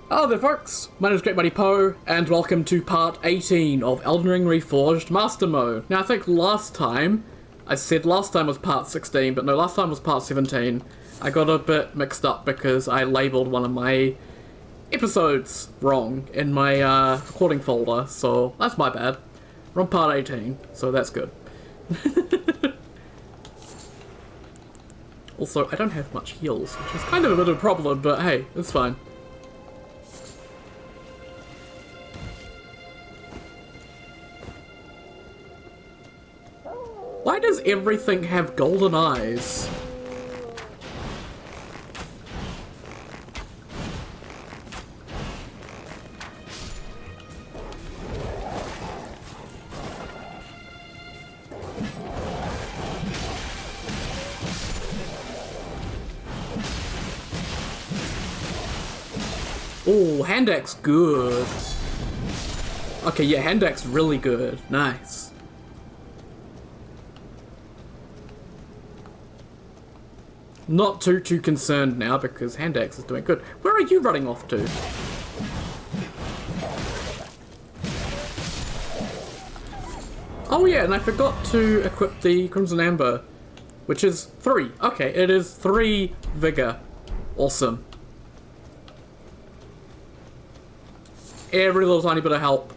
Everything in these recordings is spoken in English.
Hello there folks, my name is Great Mighty Poe, and welcome to part 18 of Elden Ring Reforged Master Mode. Now I think last time, I said last time was part 16, but no, last time was part 17. I got a bit mixed up because I labelled one of my episodes wrong in my recording folder, so that's my bad. We're on part 18, so that's good. Also, I don't have much heals, which is kind of a bit of a problem, but hey, it's fine. Why does everything have golden eyes? Oh, hand axe good. Okay, yeah, hand axe really good. Nice. Not too concerned now because hand axe is doing good. Where are you running off to? Oh yeah, and I forgot to equip the Crimson Amber, which is 3. Okay, it is 3 vigor. Awesome. Every little tiny bit of help.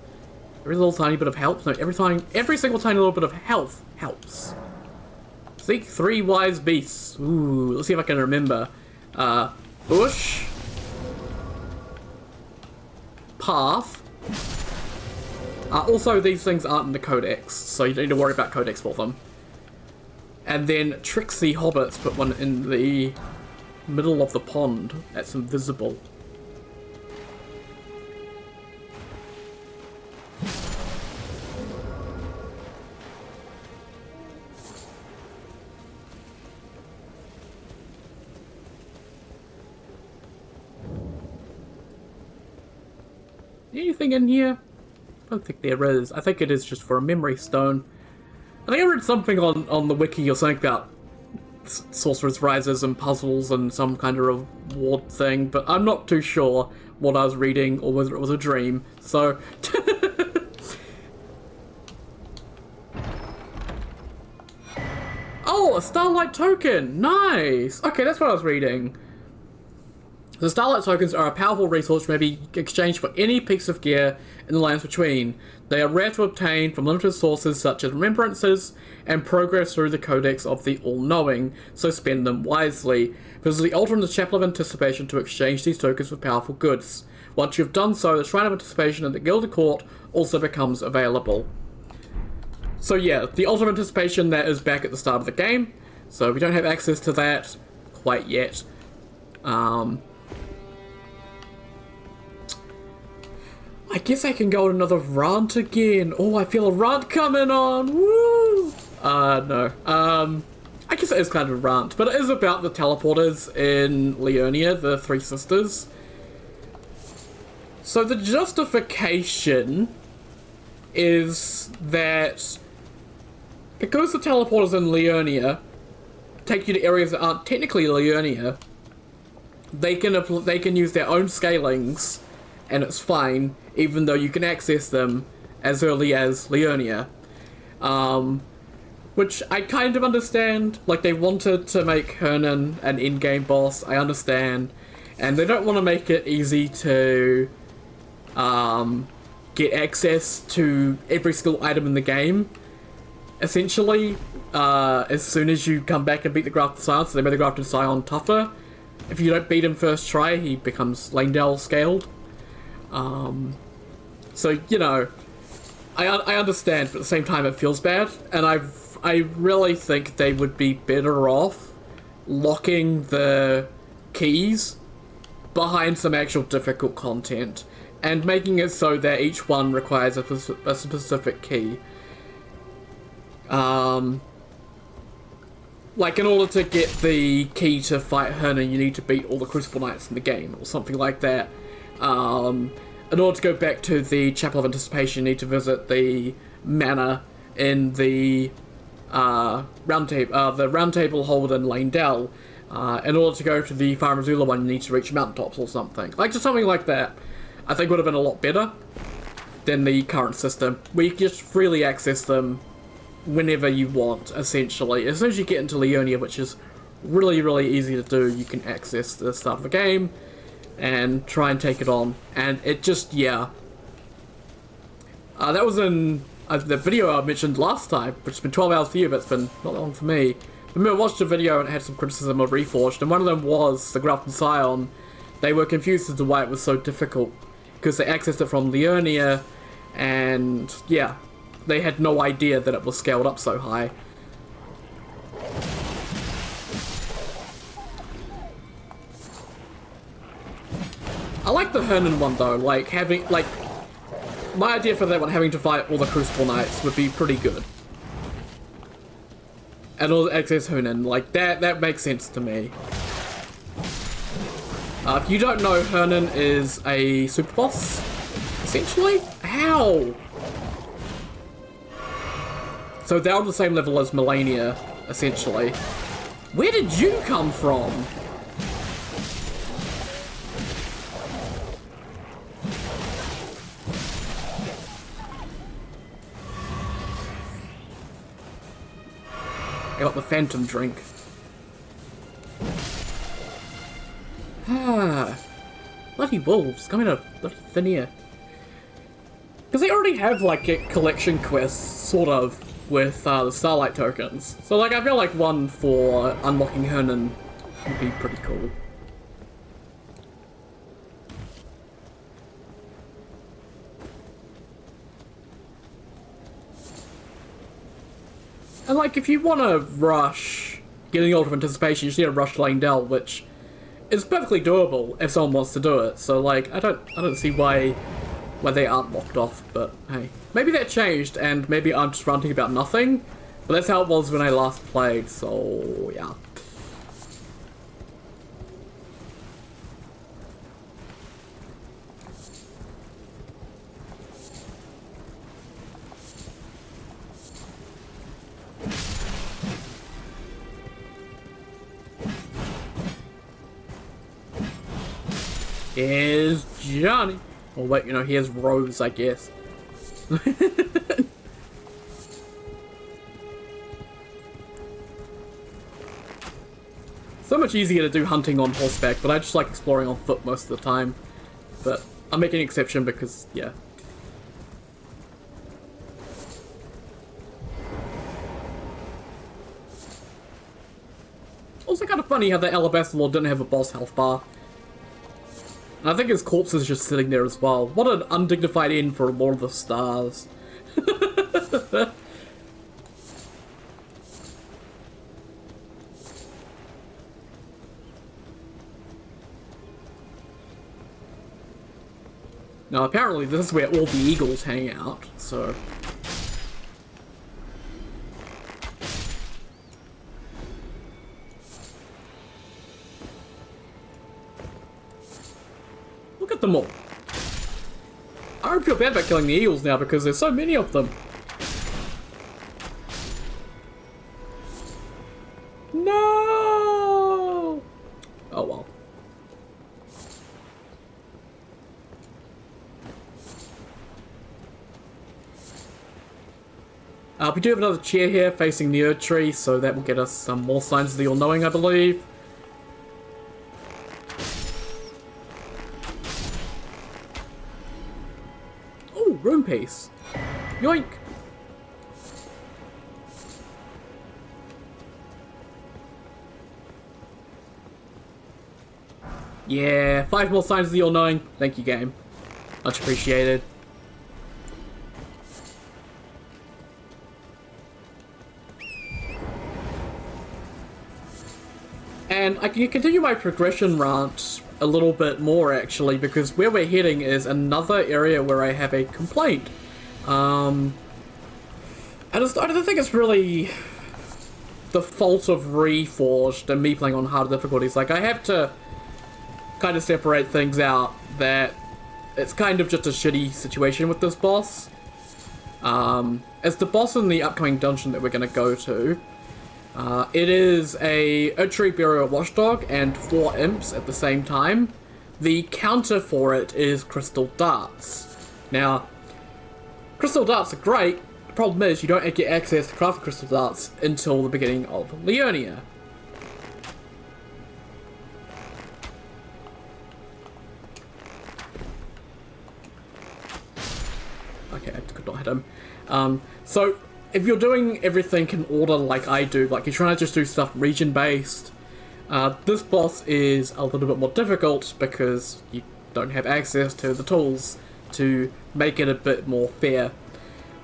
Every little tiny bit of help? No, every single tiny little bit of health helps. Seek 3 wise beasts. Ooh, let's see if I can remember. Bush. Path. Also, these things aren't in the codex, so you don't need to worry about codex for them. And then Tricksy Hobbits, put one in the middle of the pond. That's invisible. Anything in here? I don't think there is. I think it is just for a memory stone. I think I read something on the wiki or something about Sorcerer's Rises and puzzles and some kind of reward thing, but I'm not too sure what I was reading or whether it was a dream, so... Oh, a Starlight token! Nice! Okay, that's what I was reading. The Starlight tokens are a powerful resource which may be exchanged for any piece of gear in the lands between. They are rare to obtain from limited sources such as remembrances and progress through the Codex of the All-Knowing, so spend them wisely. Visit the altar in the Chapel of Anticipation to exchange these tokens for powerful goods. Once you've done so, the Shrine of Anticipation in the Gilded Court also becomes available. So yeah, the altar of Anticipation, that is back at the start of the game, so we don't have access to that quite yet. I guess I can go on another rant again. Oh, I feel a rant coming on. Woo! No. I guess it is kind of a rant, but it is about the teleporters in Leonia, the 3 sisters. So the justification is that because the teleporters in Leonia take you to areas that aren't technically Leonia, they can use their own scalings, and it's fine, even though you can access them as early as Leonia. Which I kind of understand. Like, they wanted to make Hernan an in-game boss, I understand. And they don't want to make it easy to get access to every single item in the game. Essentially, as soon as you come back and beat the Grafted Scion, so they made the Grafted Scion tougher. If you don't beat him first try, he becomes Langdale scaled. So, you know, I understand, but at the same time it feels bad, and I really think they would be better off locking the keys behind some actual difficult content, and making it so that each one requires a specific key. Like, in order to get the key to fight Hernan, you need to beat all the Crucible Knights in the game, or something like that. In order to go back to the Chapel of Anticipation, you need to visit the manor in the round table hold in Langdell. In order to go to the Fire Missoula one, you need to reach mountaintops or something. Like, just something like that, I think would have been a lot better than the current system, where you can just freely access them whenever you want, essentially. As soon as you get into Leonia, which is really, really easy to do, you can access the start of the game and try and take it on. And it just, yeah. That was in the video I mentioned last time, which has been 12 hours for you, but it's been not long for me. I remember I watched a video and it had some criticism of Reforged, and one of them was the Grafton Scion. They were confused as to why it was so difficult, because they accessed it from Leonia, and yeah, they had no idea that it was scaled up so high. I like the Hernan one though, like having, like, my idea for that one, having to fight all the Crucible Knights would be pretty good. And all the access Hernan, like, that makes sense to me. If you don't know, Hernan is a super boss, essentially. How? So they're on the same level as Melania, essentially. Where did you come from? I got the Phantom drink. Ah, bloody wolves coming out of bloody thin air. Because they already have like a collection quests, sort of, with the Starlight tokens. So like, I feel like one for unlocking Hernan would be pretty cool. And like, if you want to rush getting Ult of Anticipation, you just need to rush Langdell, which is perfectly doable if someone wants to do it. So like, I don't see why they aren't locked off. But hey, maybe that changed, and maybe I'm just ranting about nothing. But that's how it was when I last played. So yeah. Here's Johnny. Oh wait, you know, here's Rose, I guess. So much easier to do hunting on horseback, but I just like exploring on foot most of the time. But I'm making an exception because, yeah. Also kind of funny how the Alabaster Lord didn't have a boss health bar. And I think his corpse is just sitting there as well. What an undignified end for Lord of the Stars. Now apparently this is where all the eagles hang out, so... Look at them all. I don't feel bad about killing the eagles now because there's so many of them. No! Oh well. We do have another chair here facing the Erd Tree, so that will get us some more signs of the All-Knowing, I believe. Oh, room piece. Yoink! Yeah, 5 more signs of the All-Knowing. Thank you, game. Much appreciated. And I can continue my progression rant a little bit more, actually, because where we're heading is another area where I have a complaint. I don't think it's really the fault of Reforged and me playing on harder difficulties. Like, I have to kind of separate things out that it's kind of just a shitty situation with this boss. As the boss in the upcoming dungeon that we're going to go to, It is a tree burial watchdog and 4 imps at the same time. The counter for it is crystal darts. Now, crystal darts are great. The problem is you don't get access to craft crystal darts until the beginning of Leonia. Okay, I could not hit him. So, if you're doing everything in order like I do, like you're trying to just do stuff region-based, this boss is a little bit more difficult because you don't have access to the tools to make it a bit more fair.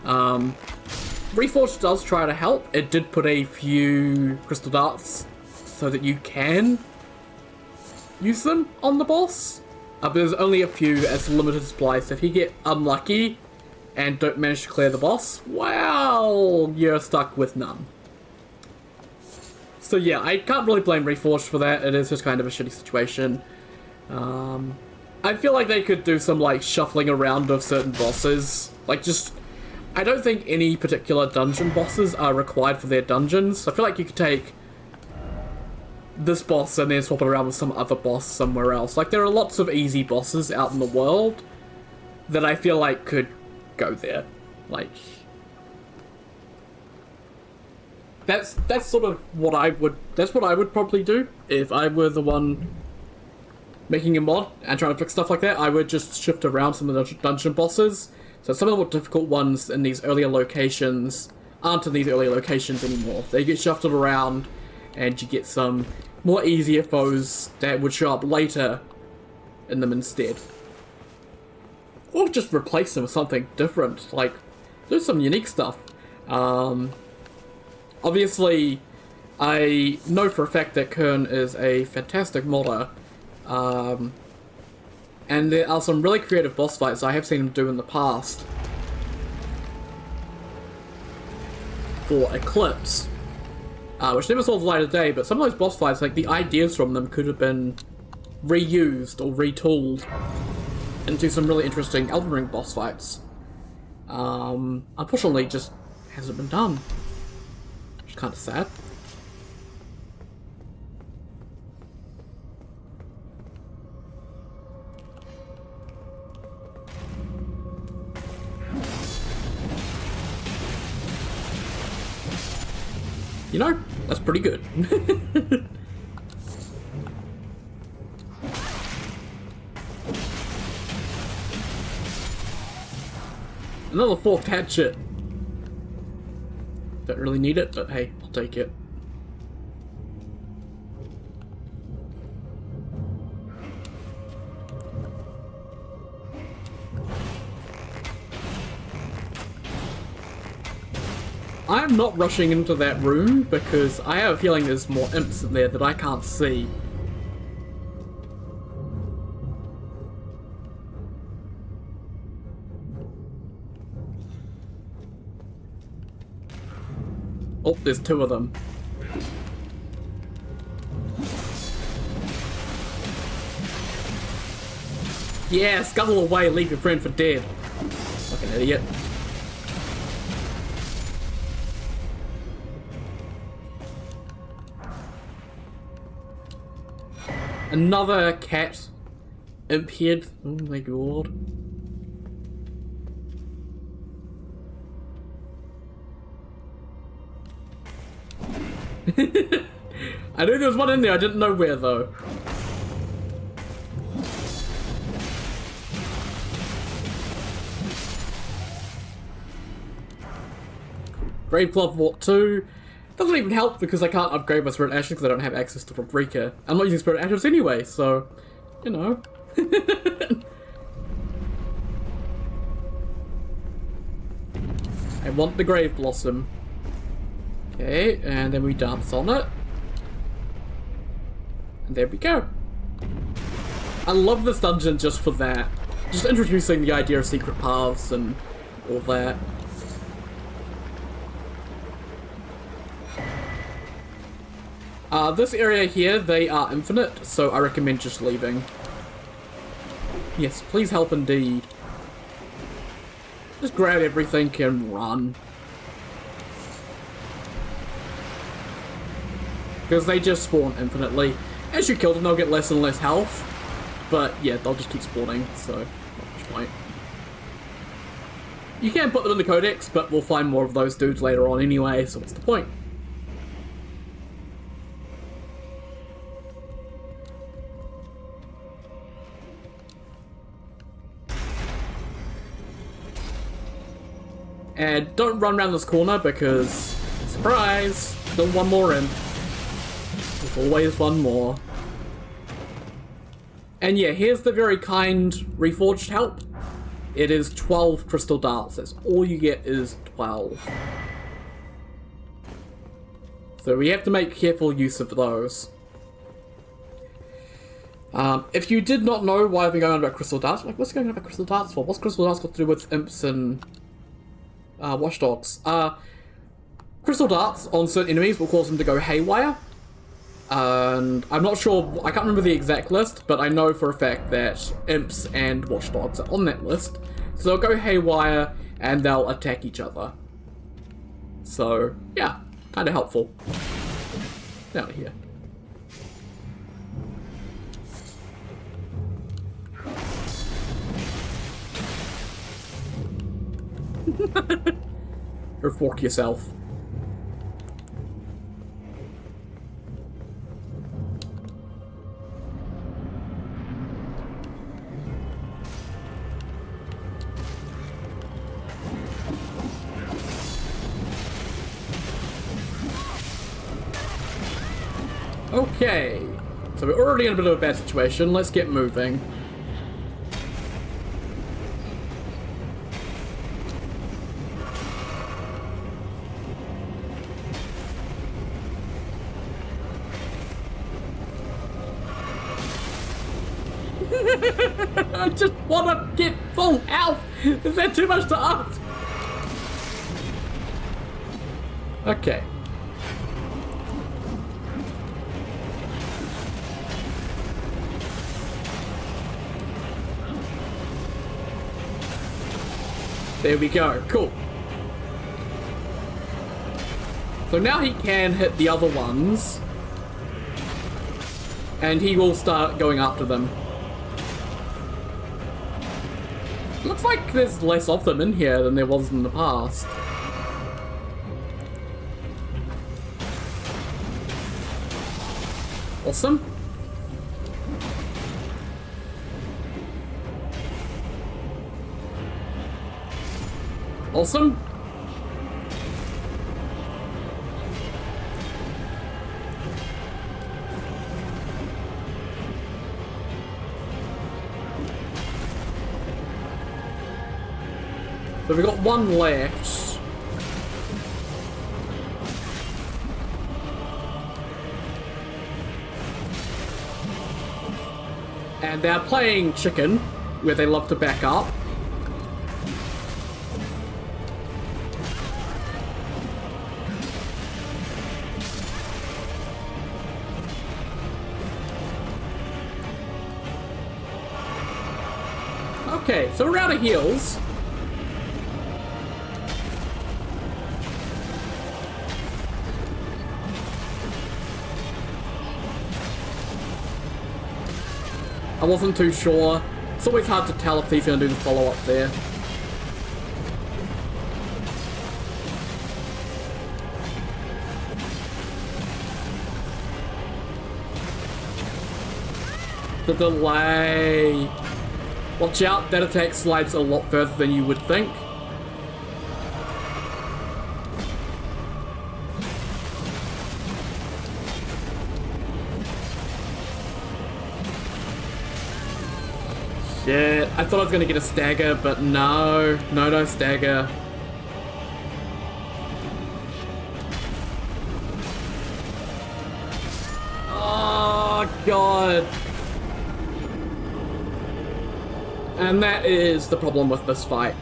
Reforged does try to help. It did put a few crystal darts so that you can use them on the boss, but there's only a few as a limited supply, so if you get unlucky and don't manage to clear the boss, well, you're stuck with none. So yeah, I can't really blame Reforged for that. It is just kind of a shitty situation. I feel like they could do some like shuffling around of certain bosses. Like just, I don't think any particular dungeon bosses are required for their dungeons. I feel like you could take this boss and then swap it around with some other boss somewhere else. Like there are lots of easy bosses out in the world that I feel like could go there. Like that's sort of what I would probably do if I were the one making a mod and trying to fix stuff like that. I would just shift around some of the dungeon bosses. So some of the more difficult ones in these earlier locations aren't in these earlier locations anymore. They get shuffled around and you get some more easier foes that would show up later in them instead. Or just replace them with something different, like do some unique stuff. Obviously, I know for a fact that Kern is a fantastic modder, and there are some really creative boss fights I have seen him do in the past for Eclipse, which never saw the light of day, but some of those boss fights, like the ideas from them could have been reused or retooled into some really interesting Elden Ring boss fights. Unfortunately, it just hasn't been done. Which is kind of sad. You know, that's pretty good. Another forked hatchet. Don't really need it, but hey, I'll take it. I'm not rushing into that room because I have a feeling there's more imps in there that I can't see. Oh, there's 2 of them. Yeah, scuttle away, leave your friend for dead. Fucking idiot. Another cat imp head. Oh my god. I knew there was one in there, I didn't know where though. Grave Glove Wart 2. Doesn't even help because I can't upgrade my Spirit Ashes because I don't have access to Fabrica. I'm not using Spirit Ashes anyway, so, you know. I want the Grave Blossom. Okay, and then we dance on it. And there we go. I love this dungeon just for that. Just introducing the idea of secret paths and all that. This area here, they are infinite, so I recommend just leaving. Yes, please help indeed. Just grab everything and run. because they just spawn infinitely. As you kill them, they'll get less and less health, but yeah, they'll just keep spawning, so not much point. You can put them in the codex, but we'll find more of those dudes later on anyway, so what's the point? And don't run around this corner because, surprise, still one more in. There's always one more. And yeah, here's the very kind Reforged help. It is 12 crystal darts. That's all you get is 12. So we have to make careful use of those. If you did not know why I've been going on about crystal darts, like what's going on about crystal darts for? What's crystal darts got to do with imps and watchdogs? Crystal darts on certain enemies will cause them to go haywire. And I'm not sure, I can't remember the exact list, but I know for a fact that imps and watchdogs are on that list. So they'll go haywire and they'll attack each other. So, yeah, kind of helpful. Down here. Or fork yourself. Okay, so we're already in a bit of a bad situation. Let's get moving. I just want to get full health. Is that too much to ask? Okay. There we go. Cool. So now he can hit the other ones. And he will start going after them. Looks like there's less of them in here than there was in the past. Awesome. Awesome. So we've got one left. And they're playing chicken, where they love to back up. Okay, so we're out of heals. I wasn't too sure. It's always hard to tell if he's going to do the follow-up there. The delay. Watch out, that attack slides a lot further than you would think. Shit, I thought I was gonna get a stagger, but no. No stagger. Oh, God. And that is the problem with this fight.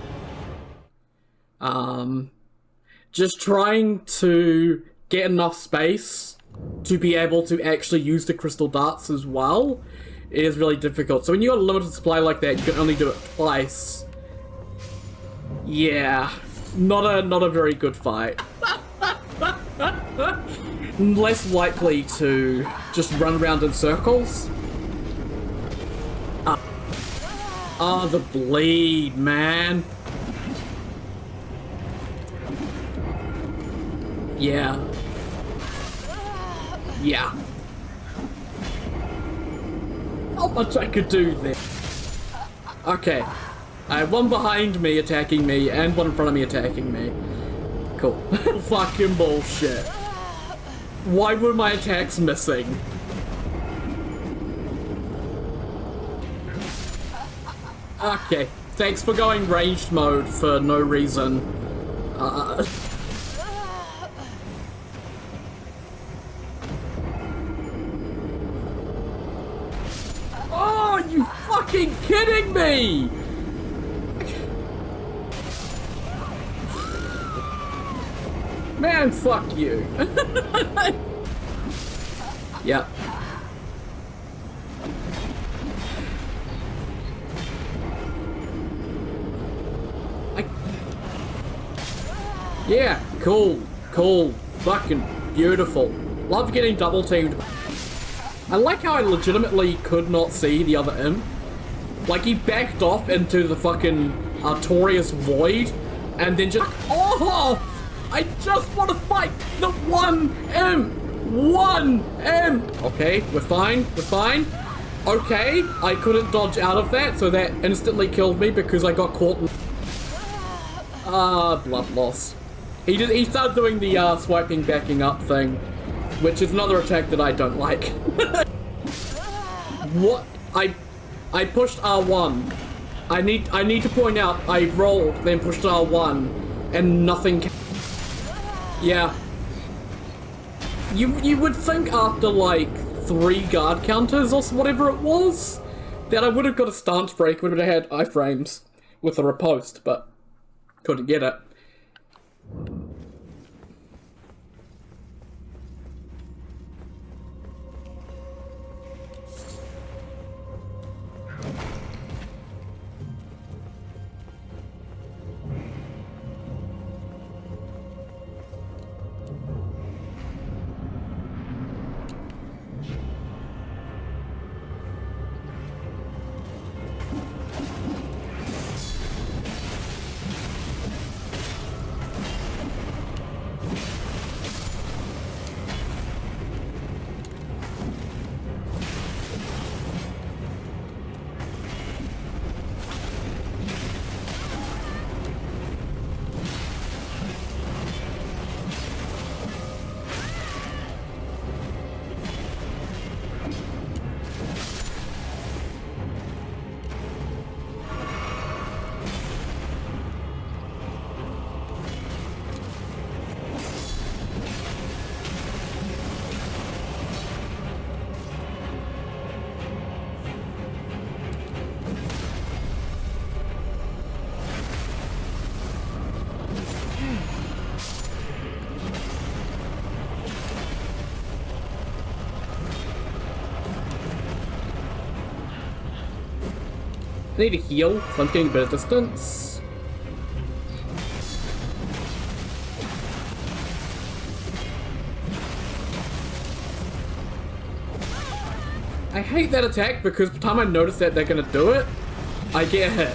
Just trying to get enough space to be able to actually use the crystal darts as well is really difficult. So when you got a limited supply like that, you can only do it twice. Yeah, not a very good fight. less likely to just run around in circles. The bleed, man. Yeah. Yeah. How much I could do there. Okay. I have one behind me attacking me and one in front of me attacking me. Cool. Fucking bullshit. Why were my attacks missing? Okay. Thanks for going ranged mode for no reason. Oh, you fucking kidding me? Man, fuck you. Yep. Yeah, cool, fucking beautiful. Love getting double teamed. I like how I legitimately could not see the other imp. Like, he backed off into the fucking Artorias void, and then just, oh! I just want to fight the one imp! One imp! Okay, we're fine. Okay, I couldn't dodge out of that, so that instantly killed me because I got caught in... blood loss. He started doing the, swiping backing up thing, which is another attack that I don't like. What? I pushed R1. I need to point out, I rolled, then pushed R1, and nothing came. Yeah. You would think after, like, 3 guard counters or whatever it was, that I would have got a stance break, would have had iframes with a riposte, but couldn't get it. I need to heal, so I'm getting a bit of distance. I hate that attack because by the time I notice that they're gonna do it, I get hit.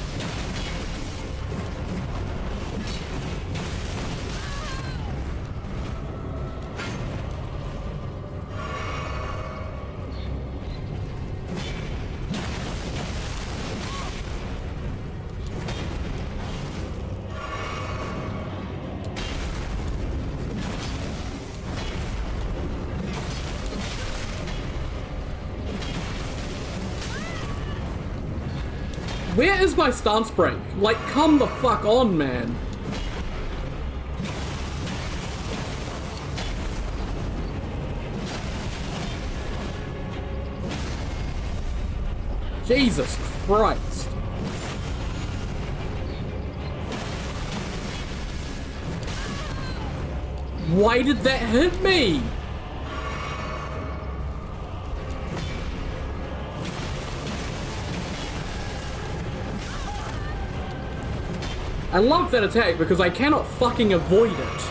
Where is my stance break? Like, come the fuck on, man. Jesus Christ. Why did that hit me? I love that attack because I cannot fucking avoid it.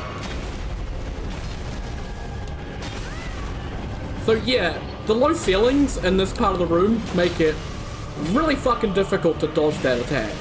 So yeah, the low ceilings in this part of the room make it really fucking difficult to dodge that attack.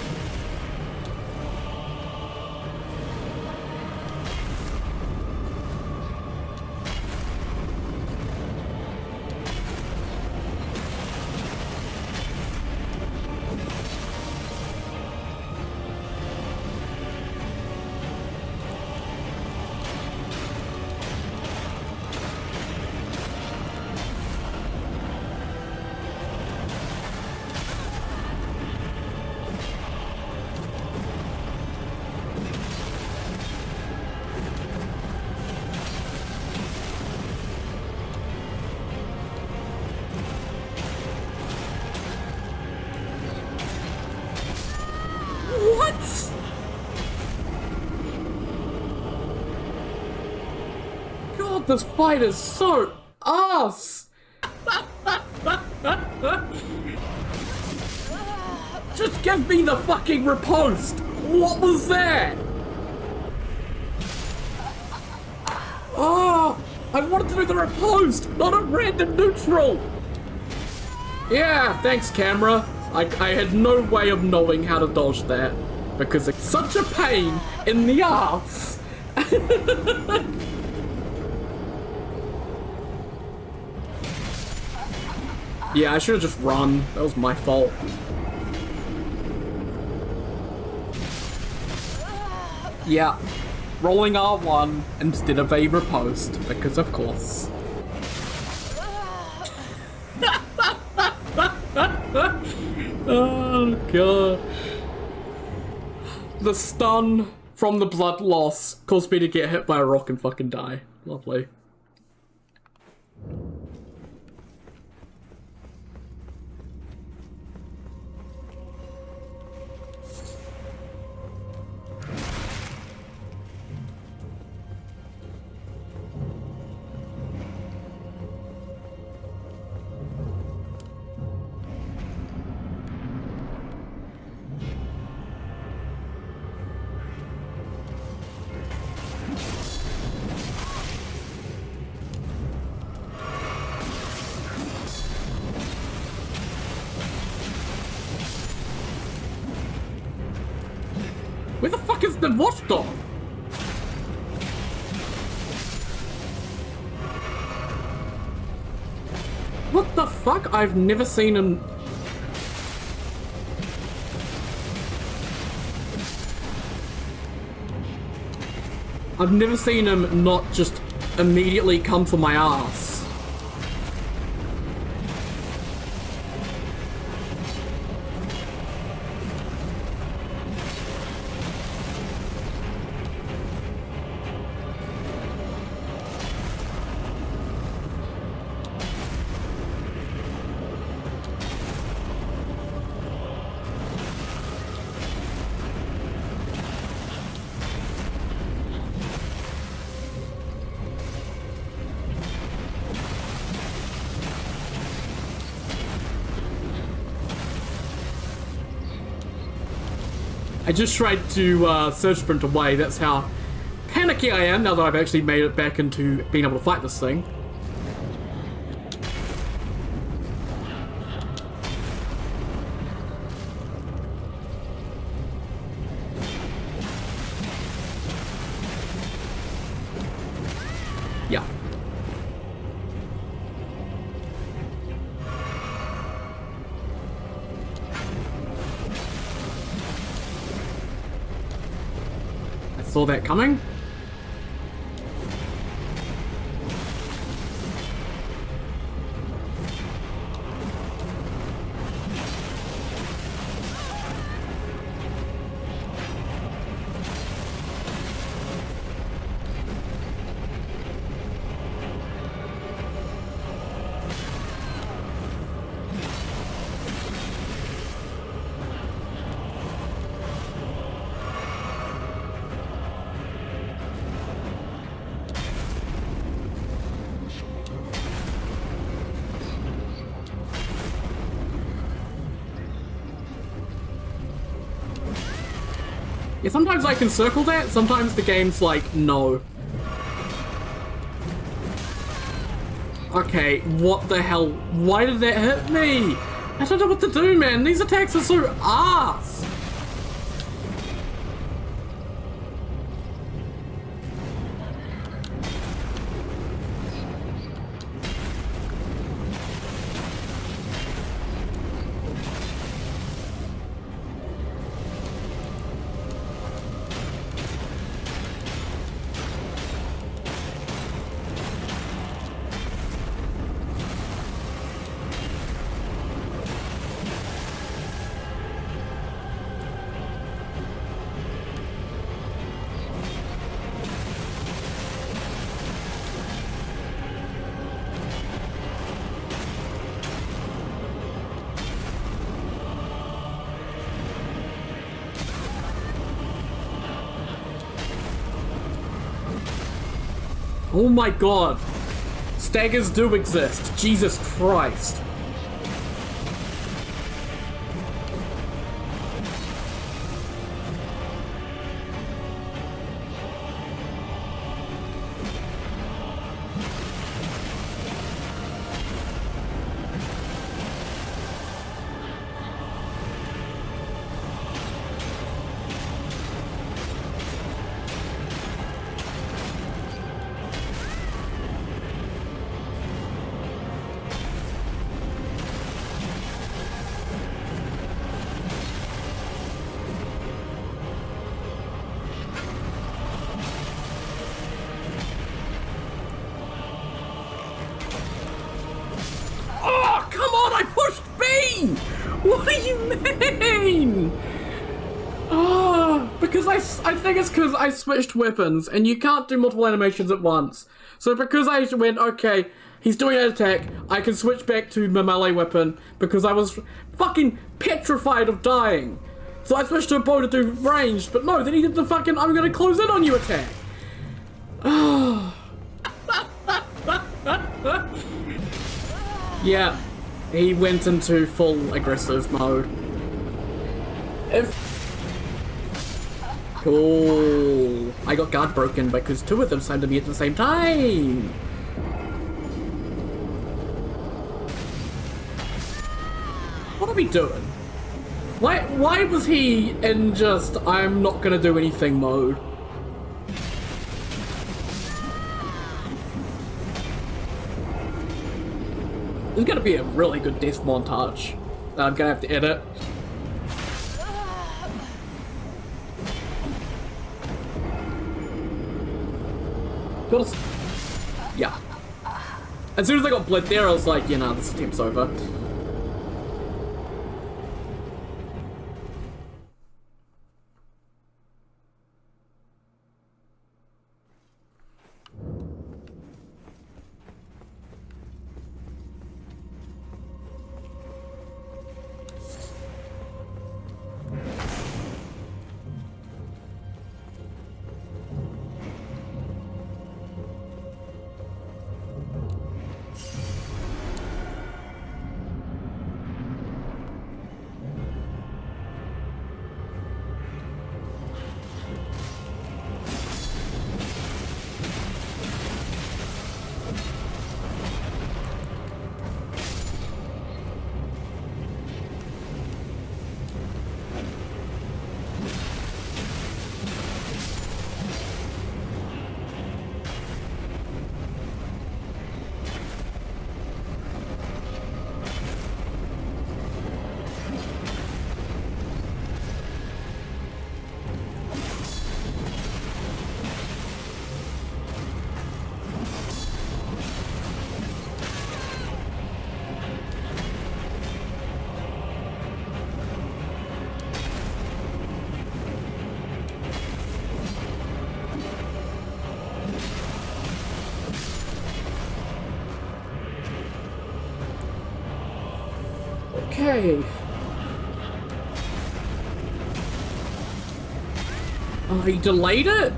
What? God, this fight is so ass! Just give me the fucking riposte! What was that? Oh! I wanted to do the riposte, not a random neutral! Yeah, thanks, camera. I had no way of knowing how to dodge that because it's such a pain in the ass. Yeah, I should have just run. That was my fault. Yeah, rolling R1 instead of a riposte because of course. Oh god. The stun from the blood loss caused me to get hit by a rock and fucking die. Lovely. Where the fuck is the watchdog? What the fuck? I've never seen him. I've never seen him not just immediately come for my ass. I just tried to surge sprint away. That's how panicky I am now that I've actually made it back into being able to fight this thing. Yeah. Saw that coming. Yeah, sometimes I can circle that, sometimes the game's like, no. Okay, what the hell? Why did that hit me? I don't know what to do, man. These attacks are so ass. Oh my god. Staggers do exist. Jesus Christ. What do you mean? Oh, because I think it's because I switched weapons and you can't do multiple animations at once. So because I went, okay, he's doing an attack, I can switch back to my melee weapon because I was fucking petrified of dying. So I switched to a bow to do ranged, but no, then he did the fucking I'm gonna close in on you attack. Oh. Yeah. He went into full aggressive mode. Cool. I got guard broken because two of them seemed to be at the same time. What are we doing? Why was he in just I'm not gonna do anything mode? There's gonna be a really good death montage that I'm gonna have to edit. Yeah. As soon as I got bled there, I was like, yeah, nah, this attempt's over. Okay. Oh, he delayed it?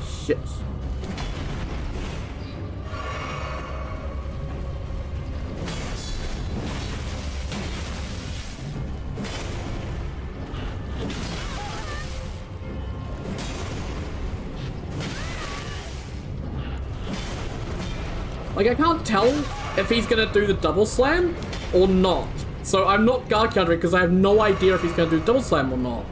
Shit. Like, I can't tell if he's gonna do the double slam or not. So I'm not guard countering because I have no idea if he's gonna do double slam or not.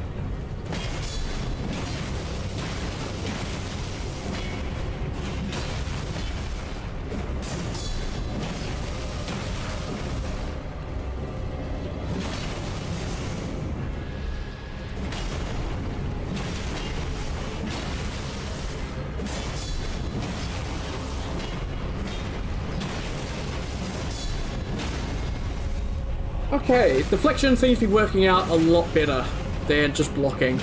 Okay, deflection seems to be working out a lot better than just blocking.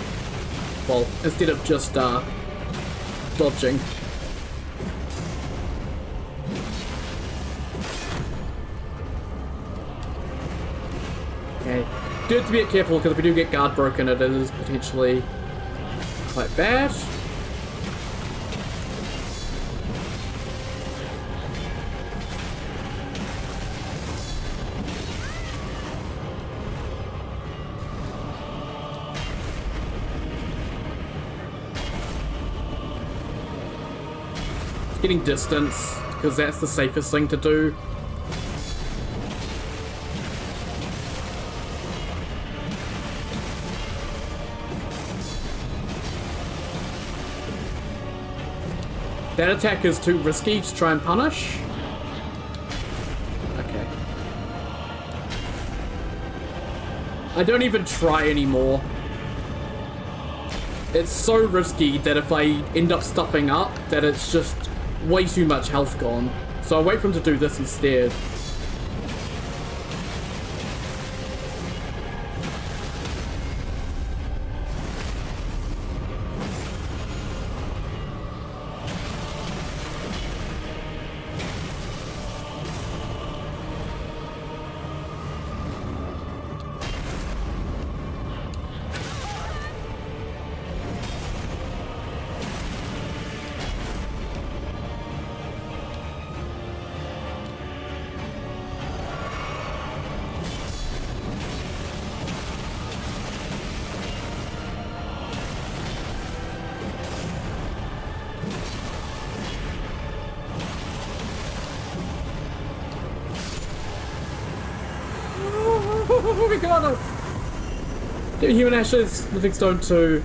Well, instead of just dodging. Okay, do have to be careful because if we do get guard broken, it is potentially quite bad. Getting distance, because that's the safest thing to do. That attack is too risky to try and punish. Okay. I don't even try anymore. It's so risky that if I end up stuffing up, that it's just way too much health gone. So I wait for him to do this instead. Oh my god! Human Ashes, Living Stone 2,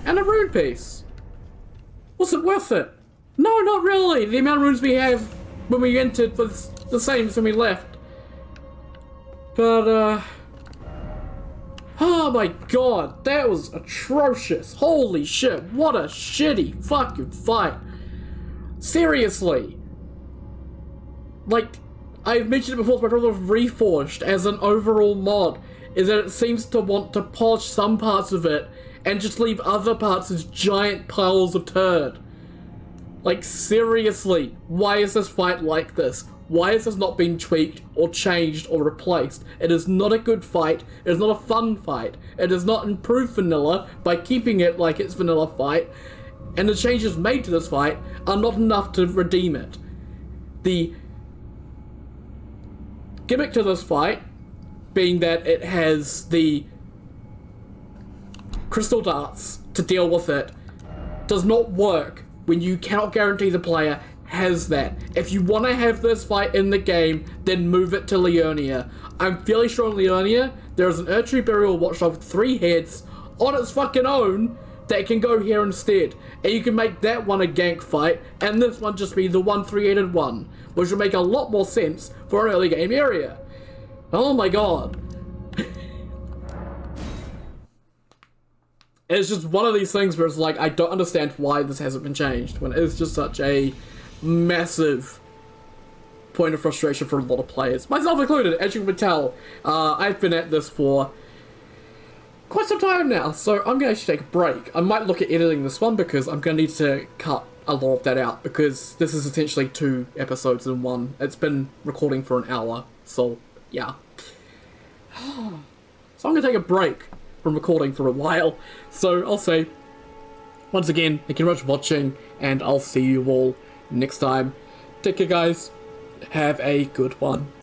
and a rune piece. Was it worth it? No, not really. The amount of runes we have when we entered was the same as when we left. But, oh my god, that was atrocious. Holy shit, what a shitty fucking fight. Seriously. Like, I've mentioned it before, my problem with Reforged as an overall mod is that it seems to want to polish some parts of it and just leave other parts as giant piles of turd. Like, seriously, why is this fight like this? Why has this not been tweaked or changed or replaced? It is not a good fight. It is not a fun fight. It does not improve vanilla by keeping it like it's vanilla fight. And the changes made to this fight are not enough to redeem it. The gimmick to this fight being that it has the crystal darts to deal with it does not work when you cannot guarantee the player has that. If you want to have this fight in the game, then move it to Liurnia. I'm fairly sure in Liurnia there is an Erdtree Burial Watchdog with 3 heads on its fucking own that can go here instead. And you can make that one a gank fight, and this one just be the 1 3-headed one, which will make a lot more sense for an early game area. Oh my god. It's just one of these things where it's like, I don't understand why this hasn't been changed, when it's just such a massive point of frustration for a lot of players. Myself included, as you can tell. I've been at this for quite some time now, so I'm going to actually take a break. I might look at editing this one because I'm going to need to cut a lot of that out because this is essentially 2 episodes in one. It's been recording for an hour, so yeah. So I'm going to take a break from recording for a while. So I'll say, once again, thank you very much for watching, and I'll see you all next time. Take care, guys. Have a good one.